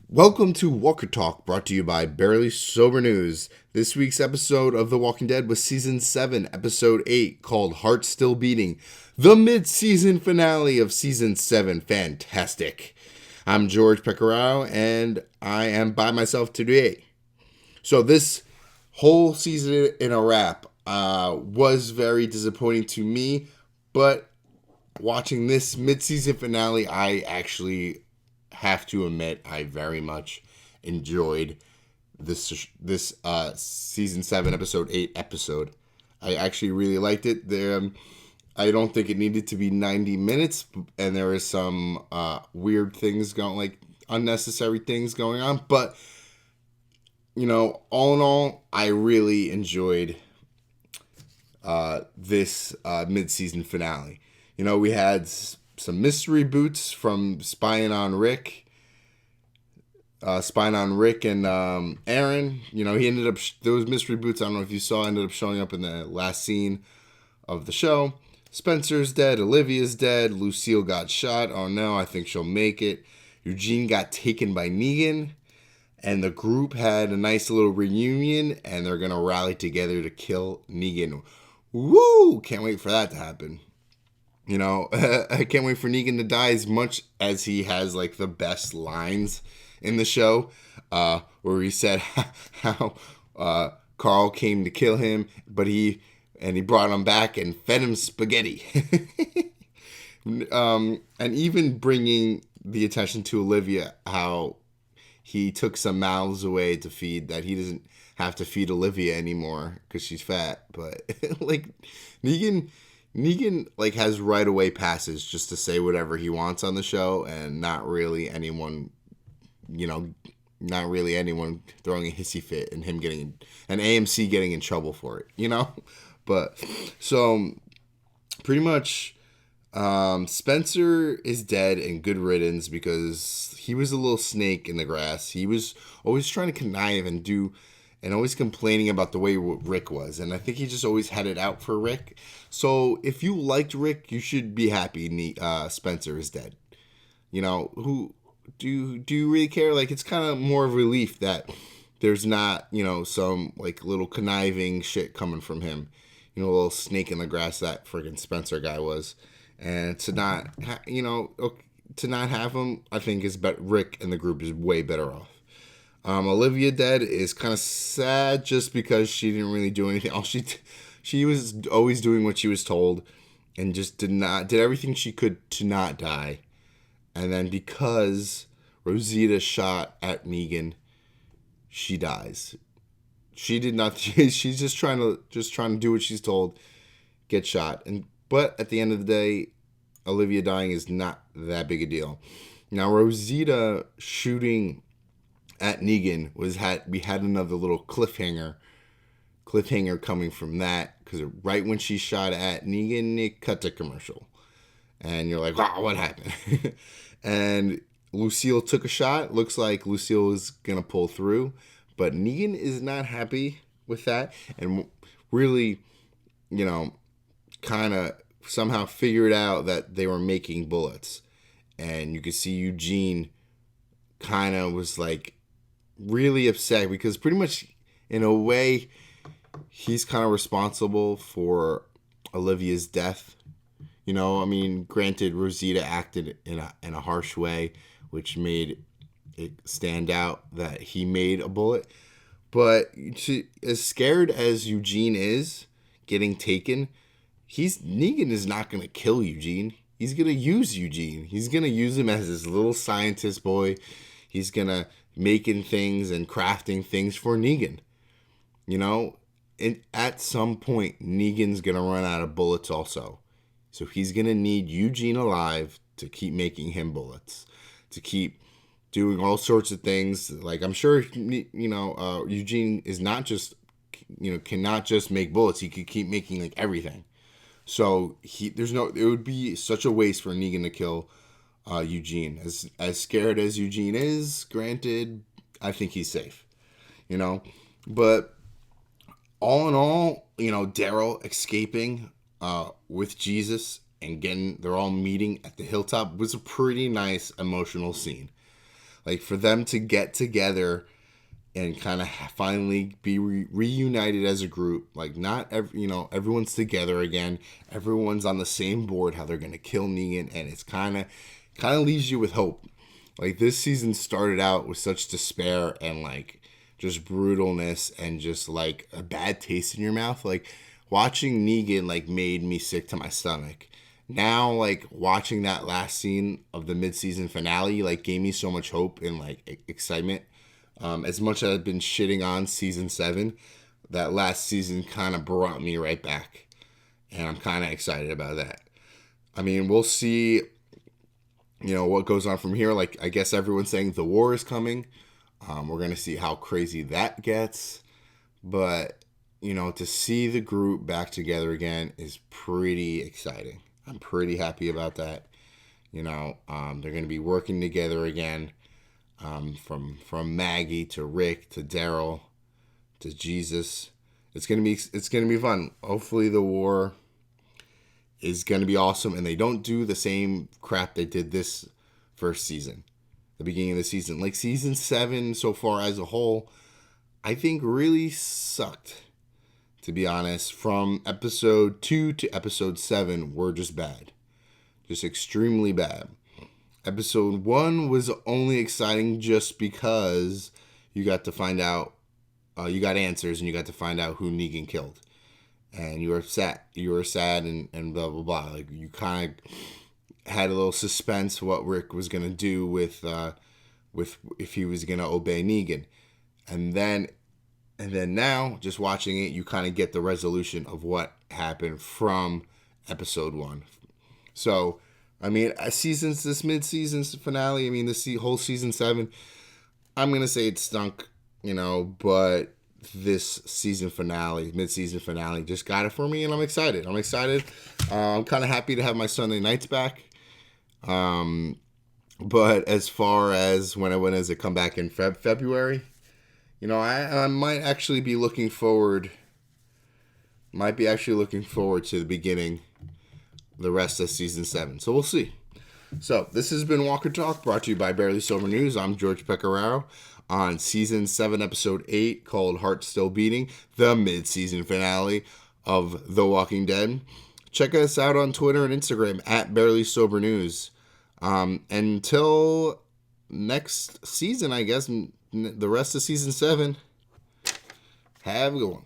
Welcome to Walker Talk, brought to you by Barely Sober News. This week's episode of The Walking Dead was Season 7, Episode 8, called Heart Still Beating, the mid-season finale of Season 7. Fantastic. I'm George Pecoraro, and I am by myself today. So this whole season in a wrap was very disappointing to me, but watching this mid-season finale, I actually have to admit I very much enjoyed this season 7 episode 8 episode. I actually really liked it. I don't think it needed to be 90 minutes, and there was some weird things going, like unnecessary things going on, but all in all, I really enjoyed this mid-season finale. We had some mystery boots from spying on Rick and Aaron. He ended up, those mystery boots, I don't know if you saw, ended up showing up in the last scene of the show. Spencer's dead, Olivia's dead, Lucille got shot. Oh no, I think she'll make it. Eugene got taken by Negan, and the group had a nice little reunion, and they're gonna rally together to kill Negan. Woo! Can't wait for that to happen. I can't wait for Negan to die, as much as he has like the best lines in the show, where he said how Carl came to kill him, but he brought him back and fed him spaghetti. And even bringing the attention to Olivia, how he took some mouths away to feed, that he doesn't have to feed Olivia anymore because she's fat. But like Negan like has right away passes just to say whatever he wants on the show, and not really anyone throwing a hissy fit and him getting an AMC getting in trouble for it, But so pretty much Spencer is dead and good riddance, because he was a little snake in the grass. He was always trying to connive and always complaining about the way Rick was. And I think he just always had it out for Rick. So if you liked Rick, you should be happy Spencer is dead. Who do you really care? Like, it's kind of more of relief that there's not, some like little conniving shit coming from him. A little snake in the grass that friggin' Spencer guy was. And to not have him, I think is better. Rick and the group is way better off. Olivia dead is kind of sad, just because she didn't really do anything. She was always doing what she was told, and just did everything she could to not die. And then because Rosita shot at Negan, she dies. She did not. She's just trying to do what she's told, get shot. But at the end of the day, Olivia dying is not that big a deal. Now Rosita shooting at Negan we had another little cliffhanger coming from that, because right when she shot at Negan, it cut to commercial, and you're like, wow, what happened? And Lucille took a shot. Looks like Lucille is gonna pull through, but Negan is not happy with that, and really, kind of somehow figured out that they were making bullets. And you could see Eugene kind of was like really upset, because pretty much in a way he's kind of responsible for Olivia's death. Granted, Rosita acted in a harsh way, which made it stand out that he made a bullet. But as scared as Eugene is getting taken, Negan is not going to kill Eugene. He's going to use Eugene. He's going to use him as his little scientist boy. He's going to making things and crafting things for Negan. And at some point, Negan's going to run out of bullets also. So he's going to need Eugene alive to keep making him bullets, to keep doing all sorts of things. Like, I'm sure, Eugene is not just, cannot just make bullets. He could keep making like everything. So it would be such a waste for Negan to kill Eugene. As scared as Eugene is, granted, I think he's safe. But all in all, Daryl escaping with Jesus and they're all meeting at the hilltop was a pretty nice emotional scene. Like for them to get together and kind of finally be reunited as a group. Like not everyone's together again. Everyone's on the same board. How they're gonna kill Negan, and it's kind of leaves you with hope. Like this season started out with such despair and like just brutalness and just like a bad taste in your mouth. Like watching Negan like made me sick to my stomach. Now like watching that last scene of the mid-season finale like gave me so much hope and like excitement. As much as I've been shitting on season 7, that last season kind of brought me right back. And I'm kind of excited about that. I mean, we'll see, what goes on from here. Like, I guess everyone's saying the war is coming. We're going to see how crazy that gets. But, to see the group back together again is pretty exciting. I'm pretty happy about that. They're going to be working together again. From Maggie to Rick to Daryl to Jesus. It's gonna be fun. Hopefully the war is gonna be awesome and they don't do the same crap they did this first season. The beginning of the season. Like season 7 so far as a whole, I think really sucked. To be honest. From episode 2 to episode 7 were just bad. Just extremely bad. Episode 1 was only exciting just because you got to find out, you got answers and you got to find out who Negan killed. And you were sad. And blah, blah, blah. Like you kind of had a little suspense what Rick was going to do with if he was going to obey Negan. And then now, just watching it, you kind of get the resolution of what happened from episode 1. So, I mean, this mid-season finale, I mean, this whole season 7, I'm going to say it stunk, but this season finale, mid-season finale, just got it for me, and I'm excited. I'm kind of happy to have my Sunday nights back. But as far as when does it come back in February, I might actually be looking forward to the beginning the rest of season 7. So we'll see. So this has been Walker Talk, brought to you by Barely Sober News. I'm George Pecoraro on season 7, episode 8, called Heart Still Beating, the mid-season finale of The Walking Dead. Check us out on Twitter and Instagram at Barely Sober News. Until next season, I guess, the rest of season 7, have a good one.